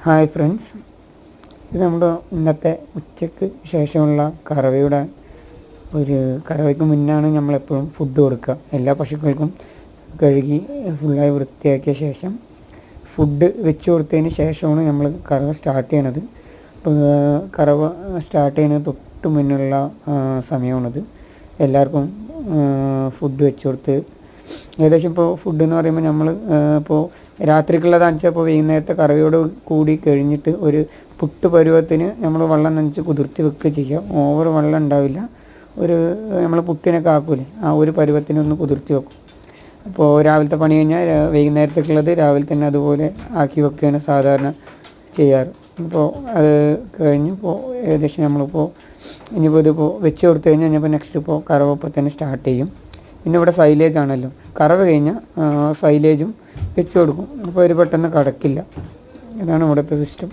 Hi friends, ഇത് നമ്മുടെ ഇന്നത്തെ ഉച്ചയ്ക്ക് ശേഷമുള്ള കറവയ്ക്ക് മുന്നാണ് നമ്മളെപ്പോഴും ഫുഡ് കൊടുക്കുക. എല്ലാ പശുക്കൾക്കും കഴുകി ഫുള്ളായി വൃത്തിയാക്കിയ ശേഷം ഫുഡ് വെച്ച് കൊടുത്തതിന് ശേഷമാണ് നമ്മൾ കറവ സ്റ്റാർട്ട് ചെയ്യണത്. അപ്പോൾ കറവ സ്റ്റാർട്ട് ചെയ്യുന്നത് തൊട്ട് മുന്നുള്ള സമയമാണിത്. എല്ലാവർക്കും ഫുഡ് വെച്ച് കൊടുത്ത് ഏകദേശം ഇപ്പോൾ ഫുഡ് എന്ന് പറയുമ്പോൾ നമ്മൾ ഇപ്പോൾ രാത്രിക്കുള്ളതാണെന്ന് വെച്ചാൽ ഇപ്പോൾ വൈകുന്നേരത്തെ കറവയോട് കൂടി കഴിഞ്ഞിട്ട് ഒരു പുട്ട് പരുവത്തിന് നമ്മൾ വെള്ളം നനച്ച് കുതിർത്തി വെക്കുക ചെയ്യുക. ഓവർ വെള്ളം ഉണ്ടാവില്ല. നമ്മൾ പുട്ടിനൊക്കെ ആക്കൂലേ, ആ ഒരു പരുവത്തിനൊന്ന് കുതിർത്തി വെക്കും. അപ്പോൾ രാവിലത്തെ പണി കഴിഞ്ഞാൽ വൈകുന്നേരത്തേക്കുള്ളത് രാവിലെ തന്നെ അതുപോലെ ആക്കി വെക്കുകയാണ് സാധാരണ ചെയ്യാറ്. ഇപ്പോൾ അത് കഴിഞ്ഞു. ഇപ്പോൾ ഏകദേശം നമ്മളിപ്പോൾ ഇനിയിപ്പോൾ ഇതിപ്പോൾ വെച്ച് കൊടുത്തു കഴിഞ്ഞാൽ ഇനിയിപ്പോൾ നെക്സ്റ്റ് ഇപ്പോൾ കറവ ഇപ്പോൾ തന്നെ സ്റ്റാർട്ട് ചെയ്യും. പിന്നെ ഇവിടെ സൈലേജ് ആണല്ലോ, കറവ കഴിഞ്ഞാൽ സൈലേജും വെച്ച് കൊടുക്കും. അപ്പോൾ ഒരു പെട്ടെന്ന് കടക്കില്ല. ഇതാണ് ഇവിടുത്തെ സിസ്റ്റം.